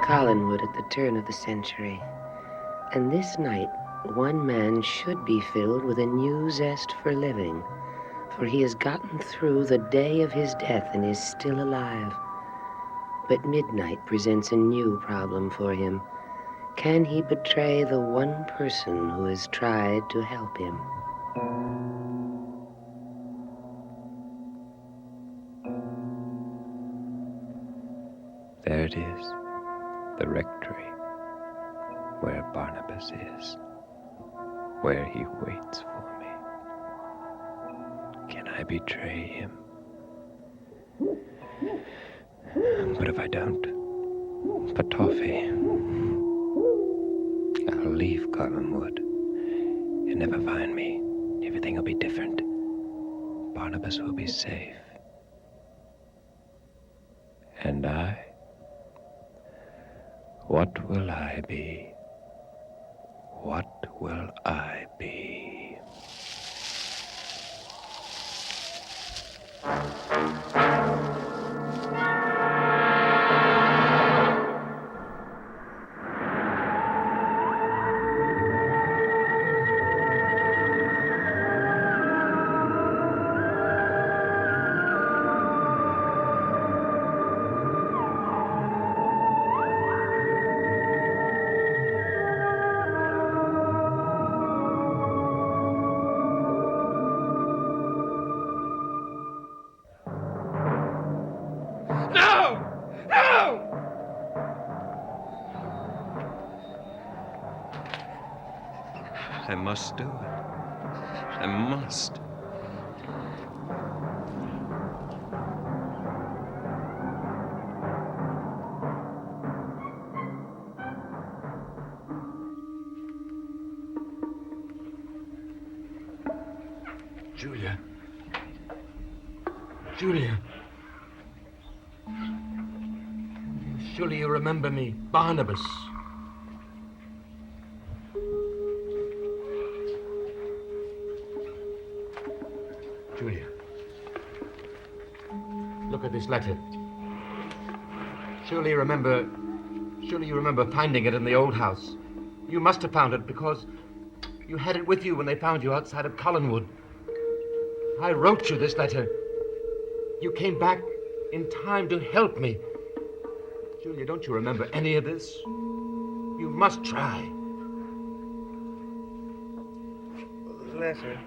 Collinwood at the turn of the century. And this night, one man should be filled with a new zest for living, for he has gotten through the day of his death and is still alive. But midnight presents a new problem for him. Can he betray the one person who has tried to help him? There it is, the rectory, where Barnabas is, where he waits for me. Can I betray him? But if I don't, Patoffy, I'll leave Collinwood. You'll never find me. Everything will be different. Barnabas will be safe. And I? What will I be? What will I be? I must do it. I must. Julia. Julia. Surely you remember me, Barnabas. Julia. Look at this letter. Surely you remember finding it in the old house. You must have found it because you had it with you when they found you outside of Collinwood. I wrote you this letter. You came back in time to help me. Julia, don't you remember any of this? You must try. Letter.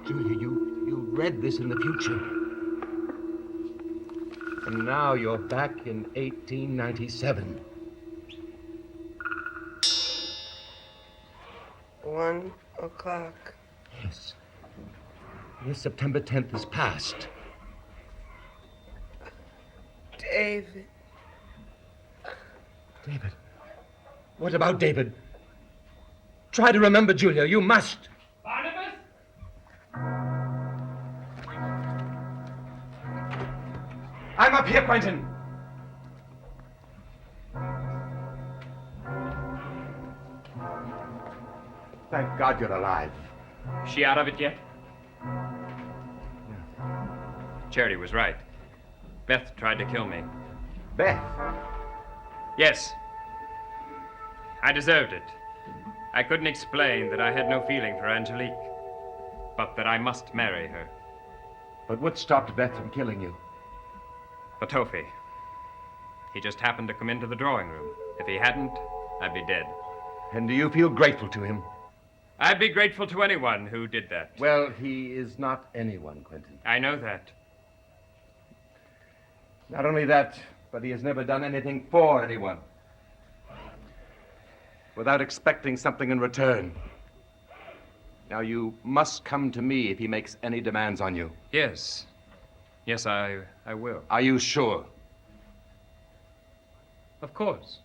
Julia, you read this in the future. And now you're back in 1897. 1 o'clock. Yes. Yes, September 10th is past. David. David? What about David? Try to remember, Julia. You must. Barnabas? I'm up here, Quentin. Thank God you're alive. Is she out of it yet? Charity was right. Beth tried to kill me. Beth? Yes. I deserved it. I couldn't explain that I had no feeling for Angelique, but that I must marry her. But what stopped Beth from killing you? Patoffy. He just happened to come into the drawing room. If he hadn't, I'd be dead. And do you feel grateful to him? I'd be grateful to anyone who did that. Well, he is not anyone, Quentin. I know that. Not only that, but he has never done anything for anyone without expecting something in return. Now, you must come to me if he makes any demands on you. Yes. Yes, I will. Are you sure? Of course.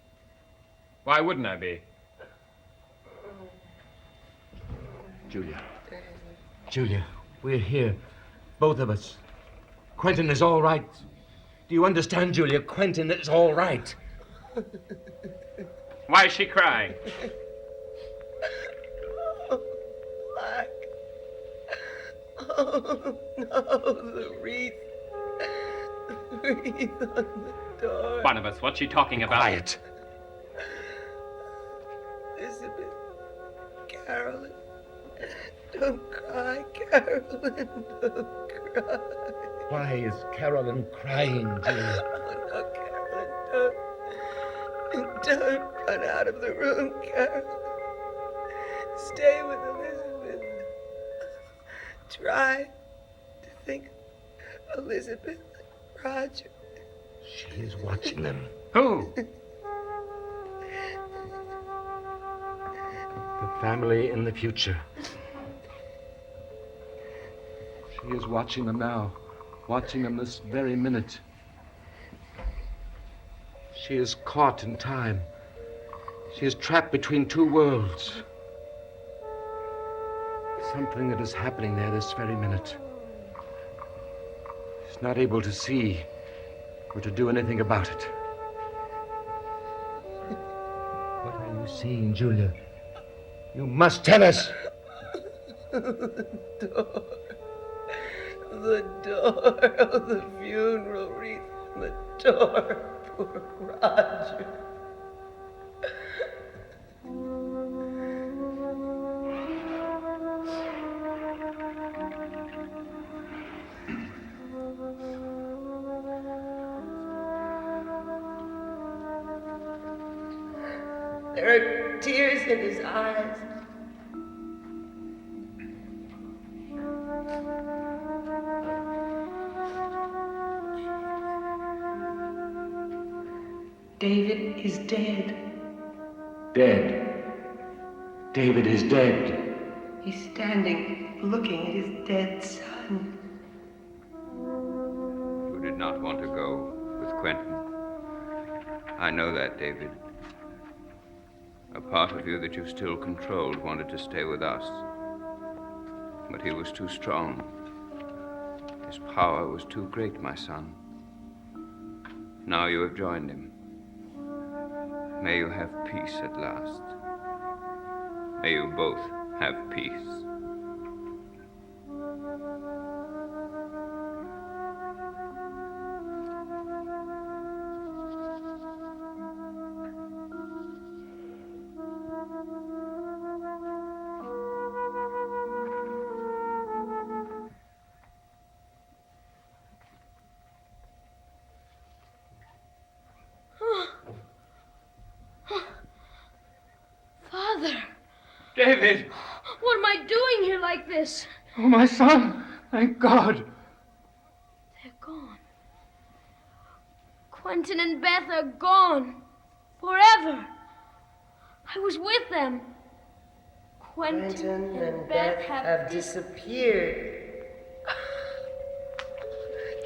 Why wouldn't I be? Julia. Julia, we're here. Both of us. Quentin is all right. Do you understand, Julia? Quentin is all right. Why is she crying? Oh, black. Oh, no, the wreath. The wreath on the door. Barnabas, what's she talking about? Quiet. Elizabeth, Carolyn, don't cry, Carolyn, don't cry. Why is Carolyn crying, Julia? Oh, no, Carolyn, don't run out of the room, Carolyn. Stay with Elizabeth. Try to think of Elizabeth and Roger. She is watching them. Who? The family in the future. She is watching them now. Watching them this very minute. She is caught in time. She is trapped between two worlds. Something that is happening there this very minute. She's not able to see or to do anything about it. What are you seeing, Julia? You must tell us. The door of the funeral wreath on the door. Poor Roger. There are tears in his eyes. David is dead. Dead. David is dead. He's standing, looking at his dead son. You did not want to go with Quentin. I know that, David. A part of you that you still controlled wanted to stay with us. But he was too strong. His power was too great, my son. Now you have joined him. May you have peace at last. May you both have peace. Father, David! what am I doing here like this? Oh, my son! Thank God! They're gone. Quentin and Beth are gone. Forever. I was with them. Quentin and Beth have disappeared.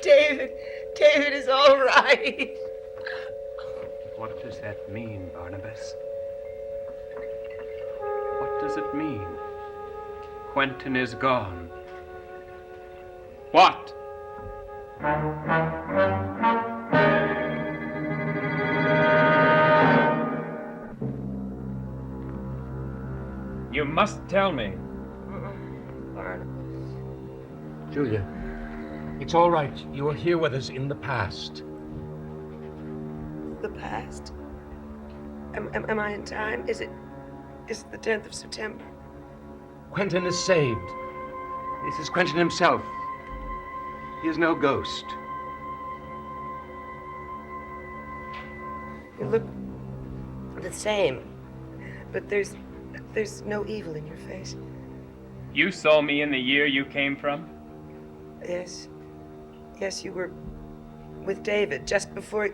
David is all right. What does that mean, Barnabas? What does it mean? Quentin is gone. What? You must tell me. Julia, it's all right. You are here with us in the past. The past? Am I in time? Is it the 10th of September? Quentin is saved. This is Quentin himself. He is no ghost. You look the same, but there's no evil in your face. You saw me in the year you came from? Yes, you were with David just before.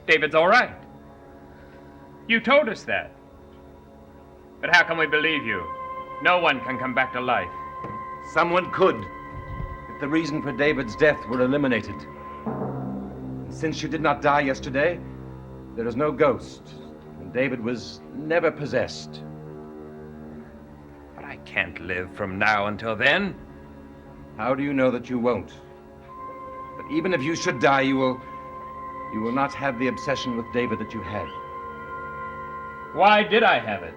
David's all right. You told us that. But how can we believe you? No one can come back to life. Someone could, if the reason for David's death were eliminated. And since you did not die yesterday, there is no ghost, and David was never possessed. But I can't live from now until then. How do you know that you won't? But even if you should die, you will not have the obsession with David that you had. Why did I have it?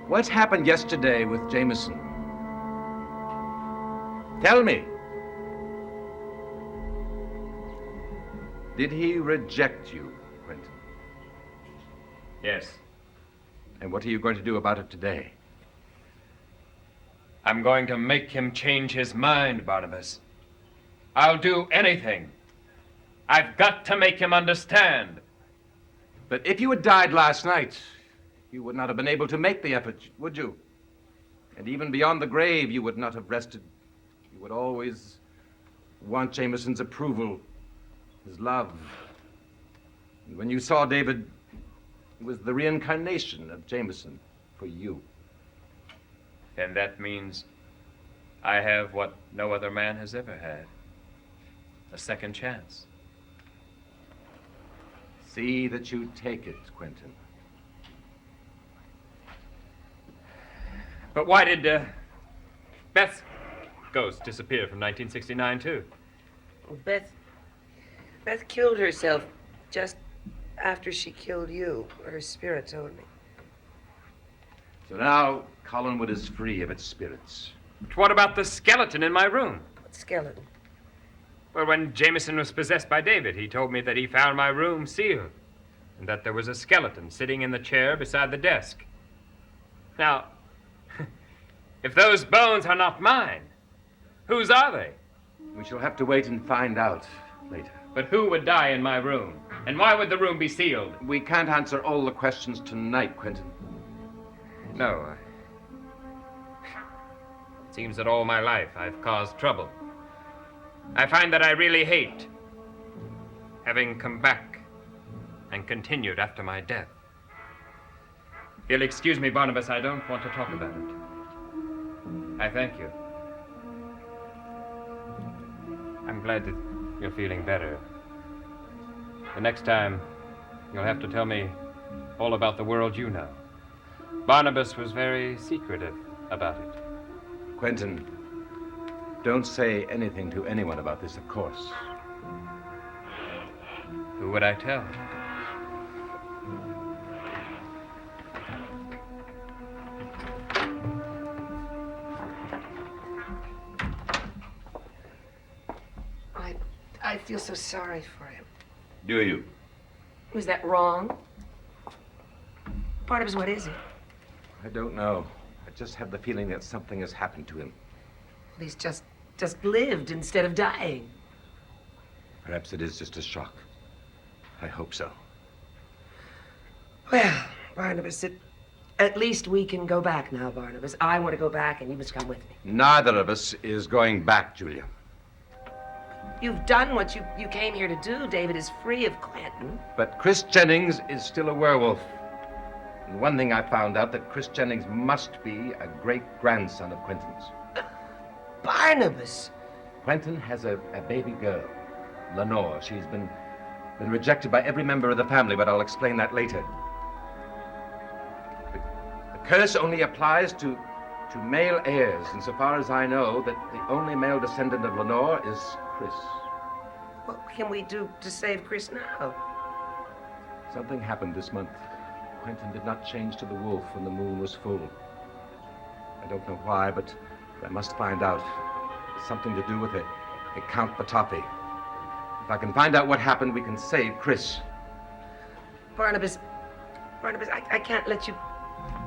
What happened yesterday with Jameson? Tell me. Did he reject you, Quentin? Yes. And what are you going to do about it today? I'm going to make him change his mind, Barnabas. I'll do anything. I've got to make him understand. But if you had died last night, you would not have been able to make the effort, would you? And even beyond the grave, you would not have rested. You would always want Jameson's approval, his love. And when you saw David, it was the reincarnation of Jameson for you. And that means I have what no other man has ever had. A second chance. See that you take it, Quentin. But why did Beth's ghost disappear from 1969, too? Beth killed herself just after she killed you. Her spirit told me. So now Collinwood is free of its spirits. But what about the skeleton in my room? What skeleton? Well, when Jameson was possessed by David, he told me that he found my room sealed and that there was a skeleton sitting in the chair beside the desk. Now, if those bones are not mine, whose are they? We shall have to wait and find out later. But who would die in my room? And why would the room be sealed? We can't answer all the questions tonight, Quentin. No. It seems that all my life I've caused trouble. I find that I really hate having come back and continued after my death. If you'll excuse me, Barnabas, I don't want to talk about it. I thank you. I'm glad that you're feeling better. The next time, you'll have to tell me all about the world you know. Barnabas was very secretive about it. Quentin, don't say anything to anyone about this, of course. Who would I tell? I feel so sorry for him. Do you? Was that wrong? Barnabas, what is it? I don't know. I just have the feeling that something has happened to him. He's just lived instead of dying. Perhaps it is just a shock. I hope so. Well, Barnabas, at least we can go back now, Barnabas. I want to go back, and you must come with me. Neither of us is going back, Julia. You've done what you came here to do. David is free of Quentin. But Chris Jennings is still a werewolf. And one thing I found out, that Chris Jennings must be a great-grandson of Quentin's. Barnabas! Quentin has a baby girl, Lenore. She's been rejected by every member of the family, but I'll explain that later. The curse only applies to male heirs, and so far as I know, that the only male descendant of Lenore is Chris. What can we do to save Chris now? Something happened this month. Quentin did not change to the wolf when the moon was full. I don't know why, but I must find out. It's something to do with a Count Batoppi. If I can find out what happened, we can save Chris. Barnabas, I can't let you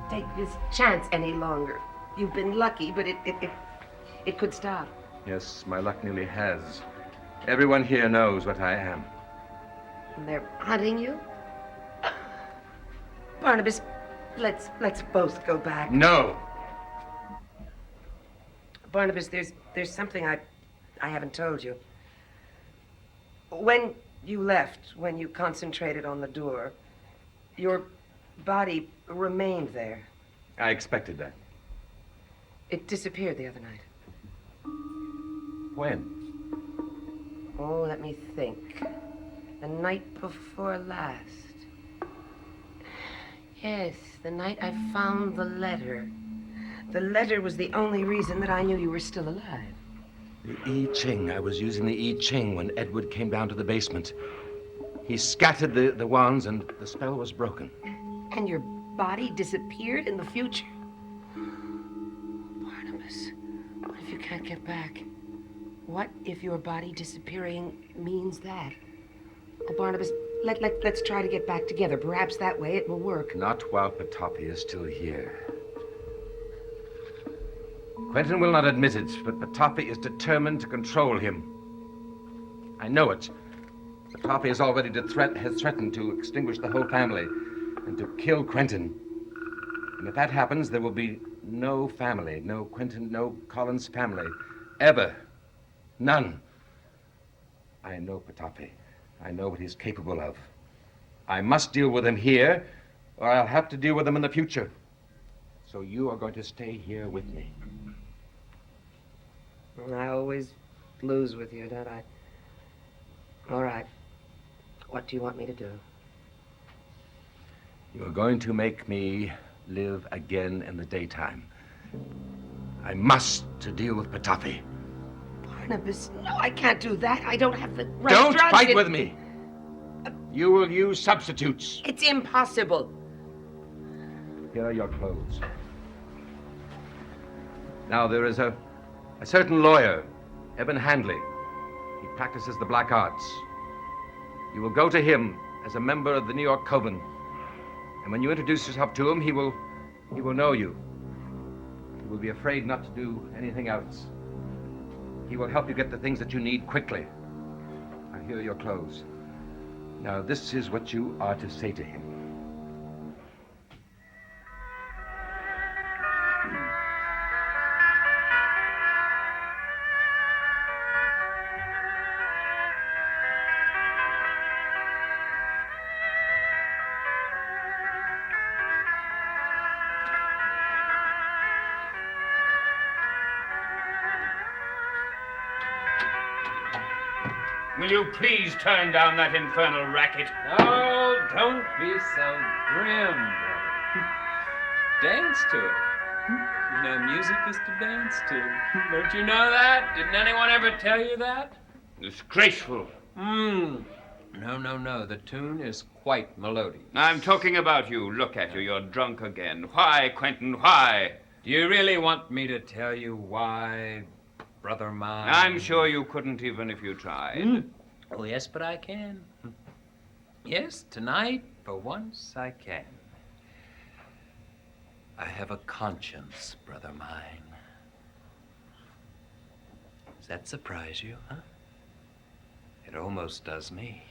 take this chance any longer. You've been lucky, but it could stop. Yes, my luck nearly has. Everyone here knows what I am. And they're hunting you? Barnabas, let's both go back. No! Barnabas, there's something I haven't told you. When you left, when you concentrated on the door, your body remained there. I expected that. It disappeared the other night. When? Oh, let me think. The night before last. Yes, the night I found the letter. The letter was the only reason that I knew you were still alive. The I Ching. I was using the I Ching when Edward came down to the basement. He scattered the wands and the spell was broken. And your body disappeared in the future? Barnabas, what if you can't get back? What if your body disappearing means that? Oh, Barnabas, let's try to get back together. Perhaps that way it will work. Not while Petopi is still here. Quentin will not admit it, but Petopi is determined to control him. I know it. Petopi has already has threatened to extinguish the whole family and to kill Quentin. And if that happens, there will be no family, no Quentin, no Collins family. Ever. None. I know Petopi. I know what he's capable of. I must deal with him here, or I'll have to deal with him in the future. So you are going to stay here with me. I always lose with you, don't I? All right. What do you want me to do? You're going to make me live again in the daytime. I must to deal with Petopi. Barnabas, no, I can't do that. I don't have the right Don't drugs fight in- with me. You will use substitutes. It's impossible. Here are your clothes. Now, there is a certain lawyer, Evan Handley. He practices the black arts. You will go to him as a member of the New York Coven. And when you introduce yourself to him, he will know you. He will be afraid not to do anything else. He will help you get the things that you need quickly. Now, here are your clothes. Now, this is what you are to say to him. Will you please turn down that infernal racket? Oh, don't be so grim, brother. Dance to it. You know, music is to dance to. Don't you know that? Didn't anyone ever tell you that? Disgraceful. No. The tune is quite melodious. I'm talking about you. Look at you. You're drunk again. Why, Quentin, why? Do you really want me to tell you why, brother mine? I'm sure you couldn't even if you tried. Oh, yes, but I can. Yes, tonight, for once, I can. I have a conscience, brother mine. Does that surprise you, huh? It almost does me.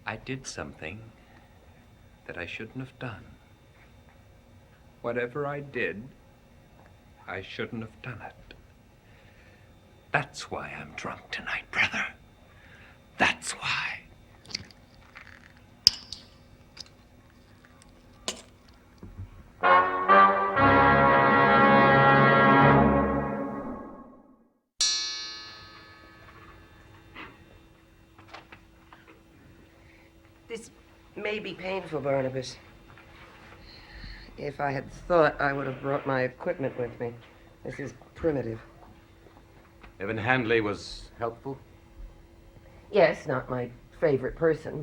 I did something that I shouldn't have done. Whatever I did, I shouldn't have done it. That's why I'm drunk tonight, brother. That's why. This may be painful, Barnabas. If I had thought, I would have brought my equipment with me. This is primitive. Evan Handley was helpful? Yes, not my favorite person,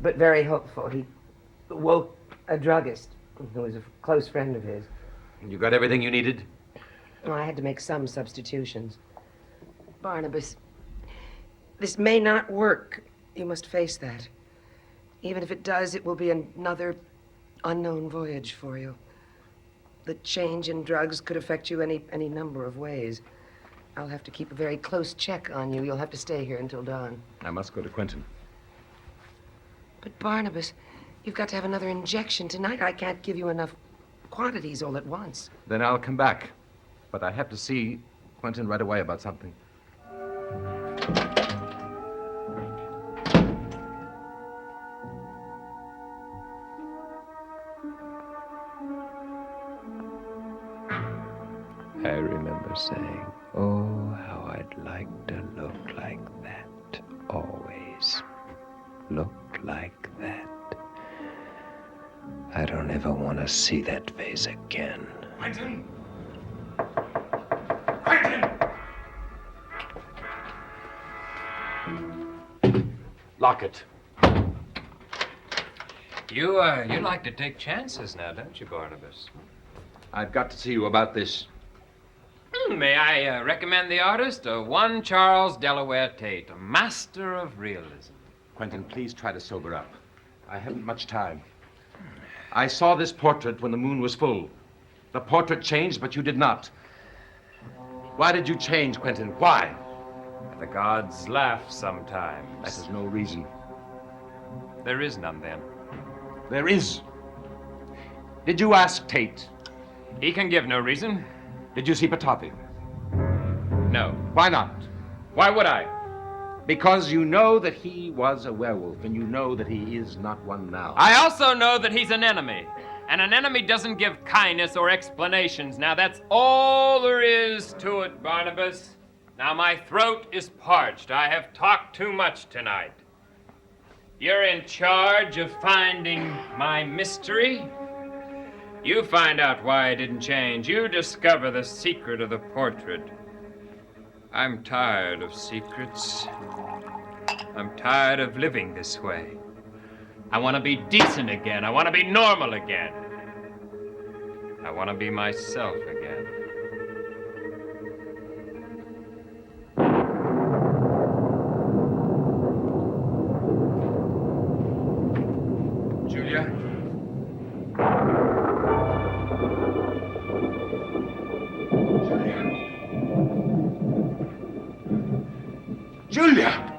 but very hopeful. He woke a druggist who was a close friend of his. You got everything you needed? Well, I had to make some substitutions. Barnabas, this may not work. You must face that. Even if it does, it will be another unknown voyage for you. The change in drugs could affect you any number of ways. I'll have to keep a very close check on you. You'll have to stay here until dawn. I must go to Quentin. But Barnabas, you've got to have another injection tonight. I can't give you enough quantities all at once. Then I'll come back. But I have to see Quentin right away about something. I remember saying, oh, how I'd like to look like that. Always look like that. I don't ever want to see that face again. Quentin! Quentin! Lock it. You like to take chances now, don't you, Barnabas? I've got to see you about this. May I recommend the artist? One Charles Delaware Tate, a master of realism. Quentin, please try to sober up. I haven't much time. I saw this portrait when the moon was full. The portrait changed, but you did not. Why did you change, Quentin? Why? The gods laugh sometimes. That is no reason. There is none, then. There is. Did you ask Tate? He can give no reason. Did you see Petofi? No. Why not? Why would I? Because you know that he was a werewolf, and you know that he is not one now. I also know that he's an enemy. And an enemy doesn't give kindness or explanations. Now, that's all there is to it, Barnabas. Now, my throat is parched. I have talked too much tonight. You're in charge of finding my mystery. You find out why I didn't change. You discover the secret of the portrait. I'm tired of secrets. I'm tired of living this way. I want to be decent again. I want to be normal again. I want to be myself again. Julia? Julia! Julia!